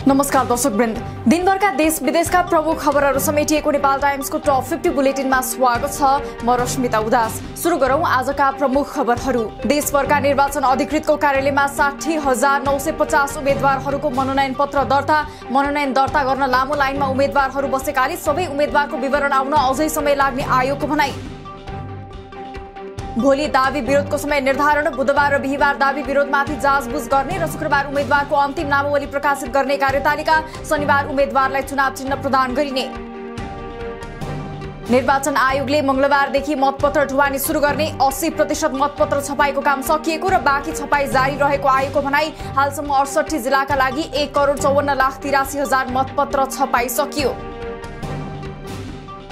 नमस्कार दर्शकवृन्द, दिनभरका देश विदेशका प्रमुख खबरहरू समेटिएको नेपाल टाइम्सको टप 50 बुलेटिनमा स्वागत छ। म रश्मिता उदास। सुरु गरौं आजका प्रमुख खबरहरू। देशभरका निर्वाचन अधिकृतको कार्यालयमा 60,950 उम्मेद्वारहरूको मनोनयन पत्र दर्ता। मनोनयन दर्ता गर्न लामो लाइनमा उम्मेद्वारहरू बसेकाले सबै उम्मेद्वारको विवरण आउन अझै समय लाग्ने आयोगको भनाई। भोलि दाबी विरोधको समय निर्धारण। बुधबार र बिहीबार दाबी विरोधमाथि जाँचबुझ गर्ने र शुक्रबार उम्मेद्वारको अन्तिम नामावली प्रकाशित गर्ने कार्यतालिका। शनिबार उम्मेद्वारलाई चुनाव चिन्ह प्रदान गरिने। निर्वाचन आयोगले मंगलबारदेखि मतपत्र ढुवानी सुरु गर्ने। 80% मतपत्र छपाईको काम सकिएको र बाँकी छपाई जारी रहेको आयोगको भनाई। हालसम्म 68 जिल्लाका लागि 1,54,83,000 मतपत्र छपाई सकियो।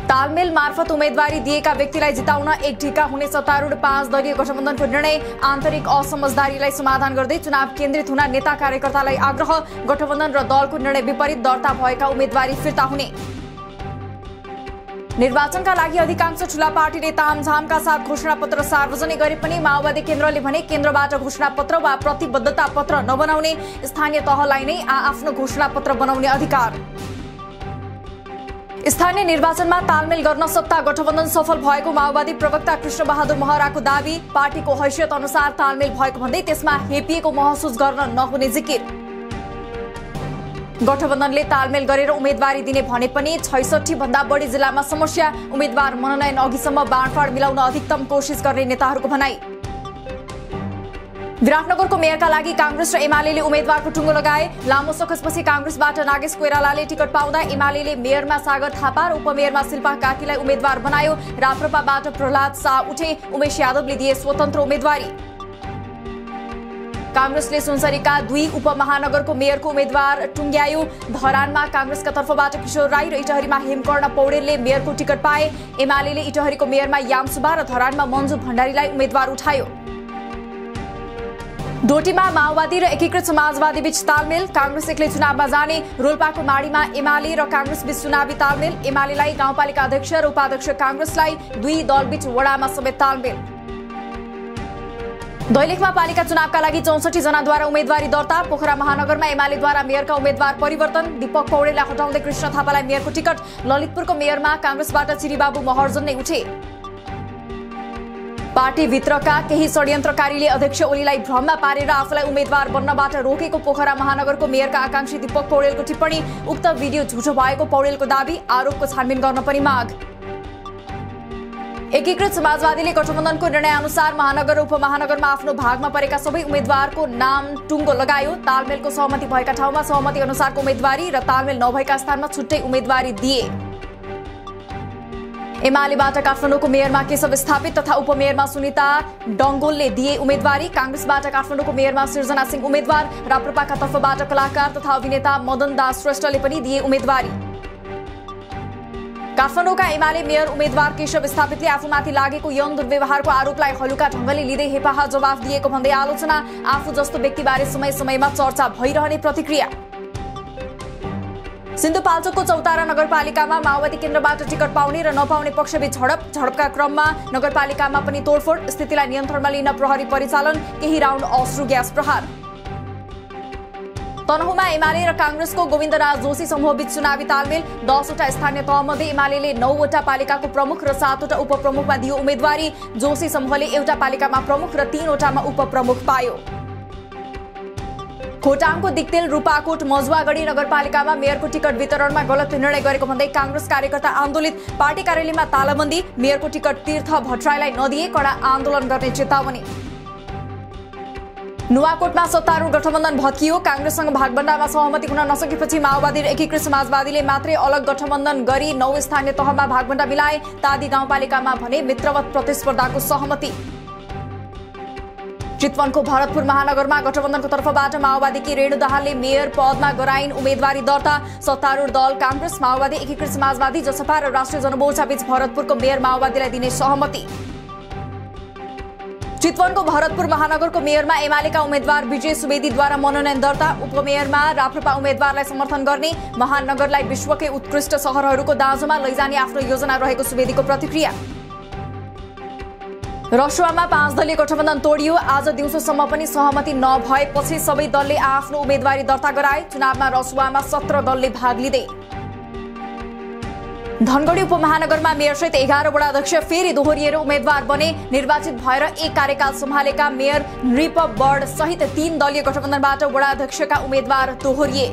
तालमेल मार्फत उम्मेदवारी दिएका व्यक्तिलाई जिताउन एक ढिका हुने सत्तारूढ 5 दलीय गठबन्धनको निर्णय। आन्तरिक असमझदारीलाई समाधान गर्दै चुनाव केन्द्रित हुन नेता कार्यकर्तालाई आग्रह। गठबन्धन र दलको निर्णय विपरीत दर्ता भएका उम्मेदवारी फिर्ता हुने। निर्वाचनका लागि अधिकांश ठूला पार्टीले तामझामका साथ घोषणापत्र सार्वजनिक गरे पनि माओवादी केन्द्रले भने केन्द्रबाट घोषणापत्र वा प्रतिबद्धता पत्र नबनाउने। स्थानीय तहलाई नै आफ्नो घोषणापत्र बनाउने अधिकार। स्थानीय निर्वाचनमा तालमेल गर्न सत्ता गठबन्धन सफल भएको माओवादी प्रवक्ता कृष्णबहादुर महराको दावी। पार्टीको हैसियत अनुसार तालमेल भएको भन्दै त्यसमा हेपिएको महसुस गर्न नहुने जिकिर। गठबन्धनले तालमेल गरेर उम्मेदवारी दिने भने पनि 66 भन्दा बढी जिल्लामा समस्या। उम्मेदवार मनोनयन अघिसम्म बाँडफाँड मिलाउन अधिकतम कोसिस गर्ने नेताहरूको भनाई। विराटनगरको मेयरका लागि कांग्रेस र एमालेले उम्मेद्वारको टुङ्गो लगाए। लामो सखसपछि कांग्रेसबाट नागेश कोइरालाले टिकट पाउँदा एमालेले मेयरमा सागर थापा र उपमेयरमा शिल्पा कार्कीलाई उम्मेद्वार बनायो। राप्रपाबाट प्रहलाद शाह उठे। उमेश यादवले दिए स्वतन्त्र उम्मेदवारी। कांग्रेसले सुनसरीका 2 उपमहानगरको मेयरको उम्मेद्वार टुङ्ग्यायो। धरानमा कांग्रेसका तर्फबाट किशोर राई र इटहरीमा हेमकर्ण पौडेलले मेयरको टिकट पाए। एमालेले इटहरीको मेयरमा यामसुबा र धरानमा मन्जु भण्डारीलाई उम्मेद्वार उठायो। डोटीमा माओवादी र एकीकृत समाजवादी बीच तालमेल। कांग्रेस एक्लै चुनावमा जाने। रोल्पाको माडीमा एमाले र कांग्रेस बीच चुनावी तालमेल। एमालेलाई गाउँपालिका अध्यक्ष र उपाध्यक्ष, कांग्रेसलाई 2 दलबीच वडामा समेत तालमेल। दैलेखमा पालिका चुनावका लागि 64 जनाद्वारा उम्मेदवारी दर्ता। पोखरा महानगरमा एमालेद्वारा मेयरका उम्मेद्वार परिवर्तन। दीपक पौडेललाई हटाउँदै कृष्ण थापालाई मेयरको टिकट। ललितपुरको मेयरमा कांग्रेसबाट चिरीबाबु महर्जन नै उठे। पार्टीभित्रका केही षड्यन्त्रकारीले अध्यक्ष ओलीलाई भ्रममा पारेर आफूलाई उम्मेद्वार बन्नबाट रोकेको पोखरा महानगरको मेयरका आकांक्षी दीपक पौडेलको टिप्पणी। उक्त भिडियो झुटो भएको पौडेलको दावी। आरोपको छानबिन गर्न पनि माग। एकीकृत समाजवादीले गठबन्धनको निर्णय अनुसार महानगर र उपमहानगरमा आफ्नो भागमा परेका सबै उम्मेद्वारको नाम टुङ्गो लगायो। तालमेलको सहमति भएका ठाउँमा सहमति अनुसारको उम्मेदवारी र तालमेल नभएका स्थानमा छुट्टै उम्मेदवारी दिए। एमालेबाट काठमाडौँको मेयरमा केशव स्थापित तथा उपमेयरमा सुनिता डङ्गोलले दिए उम्मेदवारी। कांग्रेसबाट काठमाडौँको मेयरमा सिर्जना सिंह उम्मेद्वार। राप्रपाका तर्फबाट कलाकार तथा अभिनेता मदन दास श्रेष्ठले पनि दिए उम्मेदवारी। काठमाडौँका एमाले मेयर उम्मेद्वार केशव स्थापितले आफूमाथि लागेको यौन दुर्व्यवहारको आरोपलाई हलुका ढङ्गले लिँदै हेपाहा जवाफ दिएको भन्दै आलोचना। आफू जस्तो व्यक्तिबारे समय समयमा चर्चा भइरहने प्रतिक्रिया। सिन्धुपाल्चोकको चौतारा नगरपालिकामा माओवादी केन्द्रबाट टिकट पाउने र नपाउने पक्षबीच झडपका क्रममा नगरपालिकामा पनि तोडफोड। स्थितिलाई नियन्त्रणमा लिन प्रहरी परिचालन। केही राउन्ड अश्रु ग्यास प्रहार। तनहुँमा एमाले र कांग्रेसको गोविन्दराज जोशी समूहबीच चुनावी तालमेल। 10 वटा स्थानीय तहमध्ये एमालेले 9 वटा पालिकाको प्रमुख र 7 वटा उपप्रमुखमा दियो उम्मेदवारी। जोशी समूहले एउटा पालिकामा प्रमुख र 3 वटामा उपप्रमुख पायो। खोटाङको दिक्तेल रूपाकोट मजुवागढी नगरपालिकामा मेयरको टिकट वितरणमा गलत निर्णय गरेको भन्दै कांग्रेस कार्यकर्ता आन्दोलित। पार्टी कार्यालयमा तालाबन्दी। मेयरको टिकट तीर्थ भट्टराईलाई नदिए कडा आन्दोलन गर्ने चेतावनी। नुवाकोटमा सत्तारूढ गठबन्धन भत्कियो। कांग्रेससँग भागबण्डामा सहमति हुन नसकेपछि माओवादी र एकीकृत समाजवादीले मात्रै अलग गठबन्धन गरी 9 स्थानीय तहमा भागबण्डा मिलाए। तादी गाउँपालिकामा भने मित्रवत प्रतिस्पर्धाको सहमति। चितवनको भरतपुर महानगरमा गठबन्धनको तर्फबाट माओवादीकी रेणु दाहालले मेयर पदमा गराइन् उम्मेदवारी दर्ता। सत्तारूढ दल कांग्रेस, माओवादी, एकीकृत समाजवादी, जसपा र राष्ट्रिय जनमोर्चा बीच भरतपुरको मेयर माओवादीलाई दिने सहमति। चितवनको भरतपुर महानगरको मेयरमा एमालेका उम्मेद्वार विजय सुवेदीद्वारा मनोनयन दर्ता। उपमेयरमा राप्रपा उम्मेद्वारलाई समर्थन गर्ने। महानगरलाई विश्वकै उत्कृष्ट सहरहरूको दाँजोमा लैजाने आफ्नो योजना रहेको सुवेदीको प्रतिक्रिया। रसुवामा 5 दलीय गठबन्धन तोडियो। आज दिउँसोसम्म पनि सहमति नभएपछि सबै दलले आफ्नो उम्मेदवारी दर्ता गराए। चुनावमा रसुवामा 17 दलले भाग लिँदै। धनगढी उपमहानगरमा मेयरसहित 11 वडा अध्यक्ष फेरि दोहोरिएर उम्मेद्वार बने। निर्वाचित भएर एक कार्यकाल सम्हालेका मेयर नृप बर्ड सहित 3 दलीय गठबन्धनबाट वडा अध्यक्षका उम्मेद्वार दोहोरिए।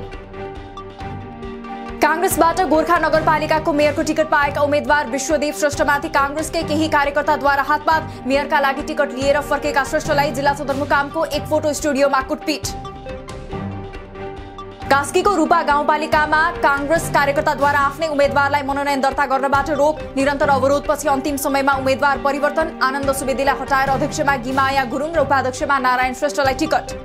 कांग्रेसबाट गोर्खा नगरपालिकाको मेयरको टिकट पाएका उम्मेद्वार विश्वदेव श्रेष्ठमाथि कांग्रेसकै केही कार्यकर्ताद्वारा हातपात। मेयरका लागि टिकट लिएर फर्केका श्रेष्ठलाई जिल्ला सदरमुकामको एक फोटो स्टुडियोमा कुटपिट। कास्कीको रूपा गाउँपालिकामा कांग्रेस कार्यकर्ताद्वारा आफ्नै उम्मेद्वारलाई मनोनयन दर्ता गर्नबाट रोक। निरन्तर अवरोधपछि अन्तिम समयमा उम्मेद्वार परिवर्तन। आनन्द सुवेदीलाई हटाएर अध्यक्षमा गिमाया गुरुङ र उपाध्यक्षमा नारायण श्रेष्ठलाई टिकट।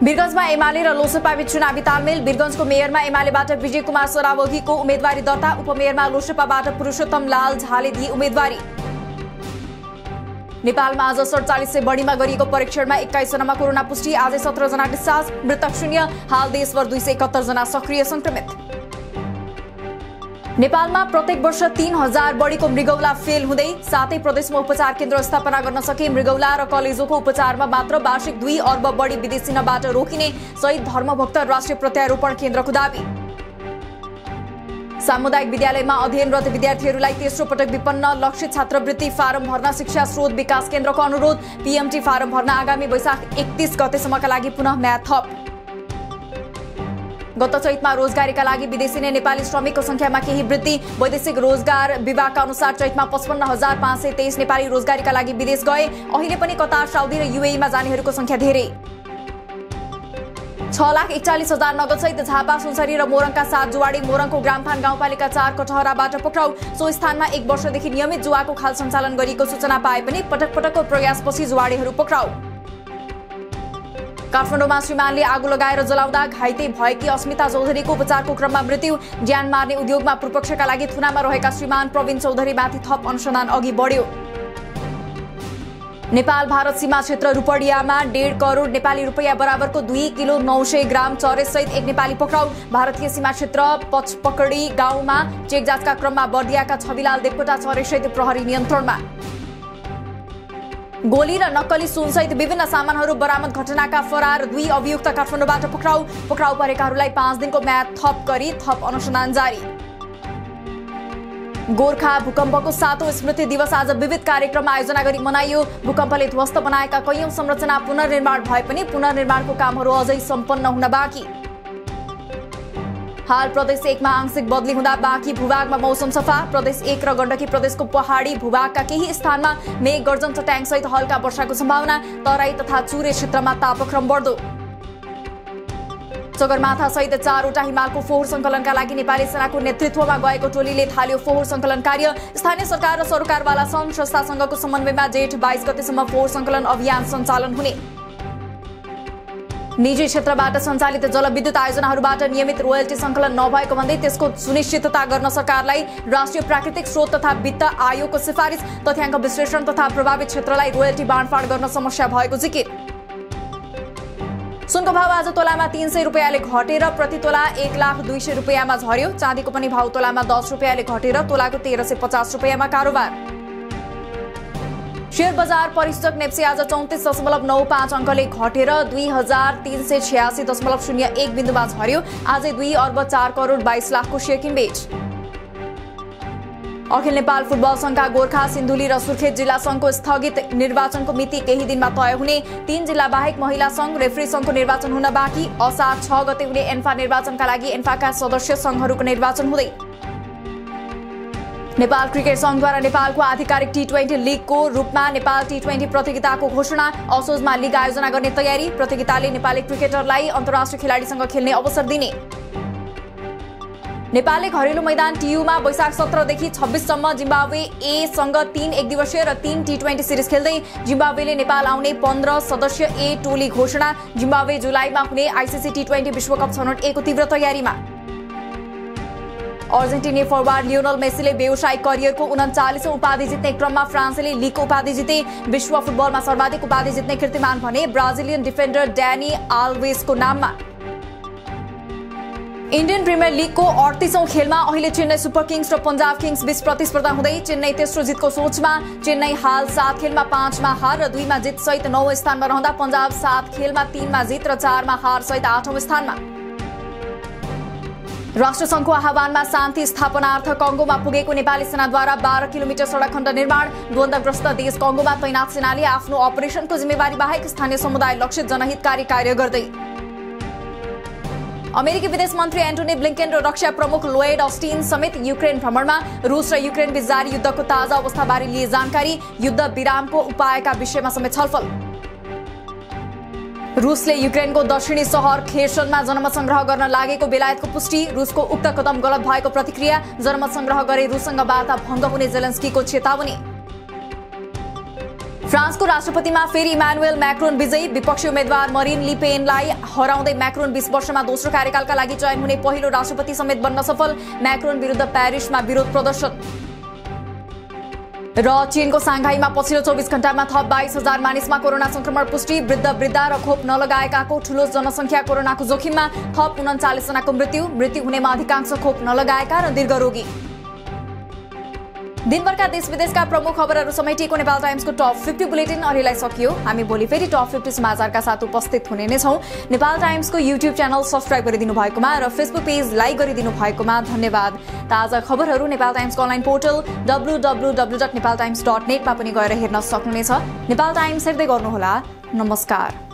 वीरगञ्जमा एमाले र लोसपाबीच चुनावी तालमेल। वीरगञ्जको मेयरमा एमालेबाट विजय कुमार सरावगीको उम्मेदवारी दर्ता। उपमेयरमा लोसपाबाट पुरुषोत्तम लाल झाले दिए उम्मेदवारी। नेपालमा आज 47 से बढीमा गरिएको परीक्षणमा 21 जनामा कोरोना पुष्टि। आजै 17 जना डिस्चार्ज, मृतक 0। हाल देशभर 271 जना सक्रिय संक्रमित। नेपालमा प्रत्येक वर्ष 3000 बढीको मृगौला फेल हुँदै। सातै प्रदेशमा उपचार केन्द्र स्थापना गर्न सके। मृगौला र कलेजोको उपचारमा मात्र वार्षिक 2 अर्ब बढी विदेशी नबाट रोकिने शहीद धर्मभक्त राष्ट्रिय प्रत्यारोपण केन्द्रको दावी। सामुदायिक विद्यालयमा अध्ययनरत विद्यार्थीहरूलाई तेस्रो पटक विपन्न लक्षित छात्रवृत्ति फारम भर्न शिक्षा स्रोत विकास केन्द्रको अनुरोध। पीएमटी फारम भर्न आगामी वैशाख 31 गतेसम्मका लागि पुनः म्याद थप। गत चैतमा रोजगारीका लागि विदेशी नै नेपाली श्रमिकको संख्यामा केही वृद्धि। वैदेशिक रोजगार विभागका अनुसार चैतमा 55,523 नेपाली रोजगारीका लागि विदेश गए। अहिले पनि कतार, साउदी र युएईमा जानेहरूको संख्या धेरै। 6,41,000 नगदसहित झापा, सुनसरी र मोरङका 7 जुवाडी। मोरङको ग्रामथान गाउँपालिका 4 कटहराबाट पक्राउ। सो स्थानमा 1 वर्षदेखि नियमित जुवाको खाल सञ्चालन गरिएको सूचना पाए पनि पटक पटकको प्रयासपछि जुवाडीहरू पक्राउ। काठमाडौँमा श्रीमानले आगो लगाएर जलाउँदा घाइते भएकी अस्मिता चौधरीको उपचारको क्रममा मृत्यु। ज्यान मार्ने उद्योगमा पूर्वपक्षका लागि थुनामा रहेका श्रीमान प्रवीण चौधरीमाथि थप अनुसन्धान अघि बढ्यो। नेपाल भारत सीमा क्षेत्र रूपडियामा 1.5 करोड नेपाली रुपैयाँ बराबरको 2 किलो 900 ग्राम चरेसहित एक नेपाली पक्राउ। भारतीय सीमा क्षेत्र पचपकडी गाउँमा चेक जाँचका क्रममा बर्दियाका छविलाल देवकोटा चरेसहित प्रहरी नियन्त्रणमा। गोली र नक्कली सुनसहित विभिन्न सामानहरू बरामद घटनाका फरार 2 अभियुक्त काठमाडौँबाट पक्राउ। पक्राउ परेकाहरूलाई 5 दिनको म्याद थप गरी थप अनुसन्धान जारी। गोर्खा भूकम्पको 7औं स्मृति दिवस आज विविध कार्यक्रममा आयोजना गरी मनाइयो। भूकम्पले ध्वस्त बनाएका कैयौं संरचना पुनर्निर्माण भए पनि पुनर्निर्माणको कामहरू अझै सम्पन्न हुन बाँकी। हाल प्रदेश 1 मा आंशिक बदली हुँदा बाँकी भूभागमा मौसम सफा। प्रदेश 1 र गण्डकी प्रदेशको पहाडी भूभागका केही स्थानमा मेघ गर्जन चट्याङसहित हल्का वर्षाको सम्भावना। तराई तथा चुरे क्षेत्रमा तापक्रम बढ्दो। सगरमाथा सहित 4 वटा हिमालको फोहोर संकलनका लागि नेपाली सेनाको नेतृत्वमा गएको टोलीले थाल्यो फोहोर संकलन कार्य। स्थानीय सरकार र सरकारवाला संघ संस्था संघको समन्वयमा जेठ 22 गतेसम्म फोहोर संकलन अभियान सञ्चालन हुने। निजी क्षेत्रबाट सञ्चालित जलविद्युत आयोजनाहरूबाट नियमित रोयल्टी संकलन नभएको भन्दै त्यसको सुनिश्चितता गर्न सरकारलाई राष्ट्रिय प्राकृतिक स्रोत तथा वित्त आयोगको सिफारिस। तथ्याङ्क विश्लेषण तथा प्रभावित क्षेत्रलाई रोयल्टी बाँडफाँड गर्न समस्या भएको जिकिर। सुनको भाव आज तोलामा 300 रुपैयाँले घटेर प्रति तोला 1,02,000 रुपैयाँमा झर्यो। चाँदीको पनि भाव तोलामा 10 रुपैयाँले घटेर तोलाको 1350 रुपैयाँमा कारोबार। शेयर बजार परिसूचक नेप्सी आज 34.95 अङ्कले घटेर 2,386.01 बिन्दुमा झर्यो। आजै 2 अर्ब 4 करोड 22 लाखको शेयर किनबेच। अखिल नेपाल फुटबल संघका गोर्खा, सिन्धुली र सुर्खेत जिल्ला संघको स्थगित निर्वाचनको मिति केही दिनमा तय हुने। 3 जिल्ला बाहेक महिला संघ, रेफ्री संघको निर्वाचन हुन बाँकी। असार 6 गते हुने एन्फा निर्वाचनका लागि एन्फाका सदस्य संघहरूको निर्वाचन हुँदै। नेपाल क्रिकेट संघद्वारा नेपालको आधिकारिक T20 लिगको रूपमा नेपाल T20 प्रतियोगिताको घोषणा। असोजमा लिग आयोजना गर्ने तयारी। प्रतियोगिताले नेपाली क्रिकेटरलाई अन्तर्राष्ट्रिय खेलाडीसँग खेल्ने अवसर दिने। नेपालले घरेलु मैदान टियुमा वैशाख 17 देखि 26 सम्म जिम्बाब्वे ए सँग 3 एकदिवसीय र 3 T20 सिरिज खेल्दै। जिम्बाब्वेले नेपाल आउने 15 सदस्य ए टोली घोषणा। जिम्बाब्वे जुलाईमा हुने आईसीसी T20 विश्वकप छनौट ए को तीव्र तयारीमा। अर्जेन्टिनी फरवार्ड लियोनल मेसीले व्यावसायिक करियरको 39औं उपाधि जित्ने क्रममा फ्रान्सले लिगको उपाधि जिते। विश्व फुटबलमा सर्वाधिक उपाधि जित्ने कीर्तिमान भने ब्राजिलियन डिफेन्डर ड्यानी आल्वेसको नाममा। इन्डियन प्रिमियर लीगको 38औं खेलमा अहिले चेन्नई सुपर किङ्स र पंजाब किङ्स बीच प्रतिस्पर्धा हुँदै चेन्नई तेस्रो जितको सोचमा। चेन्नई हाल 7 खेलमा 5 मा हार र 2 मा जित सहित 9औं स्थानमा रहँदा पंजाब 7 खेलमा 3 मा जित र 4 मा हार सहित 8औं स्थानमा। राष्ट्रसङ्घको आह्वानमा शान्ति स्थापनार्थ कङ्गोमा पुगेको नेपाली सेनाद्वारा 12 किलोमिटर सडक खण्ड निर्माण। द्वन्द्वग्रस्त देश कङ्गोमा तैनात सेनाले आफ्नो अपरेसनको जिम्मेवारी बाहेक स्थानीय समुदाय लक्षित जनहितकारी कार्य गर्दै। अमेरिकी विदेश मन्त्री एन्टोनी ब्लिंकेन र रक्षा प्रमुख लोयड अस्टिन समेत युक्रेन भ्रमणमा। रूस र युक्रेन बीच जारी युद्धको ताजा अवस्थाबारे लिए जानकारी। युद्ध विरामको उपायका विषयमा समेत छलफल। रूसले युक्रेनको दक्षिणी सहर खेर्सनमा जनमत संग्रह गर्न लागेको बेलायतको पुष्टि। रूसको उक्त कदम गलत भएको प्रतिक्रिया। जनमत संग्रह गरे रूससँग वार्ता भङ्ग हुने जेलेन्स्कीको चेतावनी। फ्रान्सको राष्ट्रपतिमा फेरि इमानुएल मैक्रोन विजयी। विपक्षी उम्मेद्वार मरिन ली पेनलाई हराउँदै मैक्रोन 20 वर्षमा दोस्रो कार्यकालका लागि चयन हुने पहिलो राष्ट्रपति समेत बन्न सफल। मैक्रोन विरुद्ध प्यारिसमा विरोध प्रदर्शन। र चीनको सांघाईमा पछिल्लो 24 घण्टामा थप 22,000 मानिसमा कोरोना संक्रमण पुष्टि। वृद्ध र खोप नलगाएकाको ठूलो जनसंख्या कोरोनाको जोखिममा। थप 39 जनाको मृत्यु हुनेमा अधिकांश खोप नलगाएका र दीर्घरोगी। दिनभरका देश विदेशका प्रमुख खबरहरू समेटिएको नेपाल टाइम्सको टप 50 बुलेटिन अहिलेलाई सकियो। हामी भोलि फेरि टप 50 समाचारका साथ उपस्थित हुने नै छौं। नेपाल टाइम्सको युट्युब च्यानल सब्स्क्राइब गरिदिनु भएकोमा र फेसबुक पेज लाइक गरिदिनु भएकोमा धन्यवाद। ताजा खबरहरू नेपाल टाइम्सको अनलाइन पोर्टल www.nepaltimes.net मा पनि गएर हेर्न सक्नुहुनेछ। नेपाल टाइम्स हेर्दै गर्नुहोला। नमस्कार।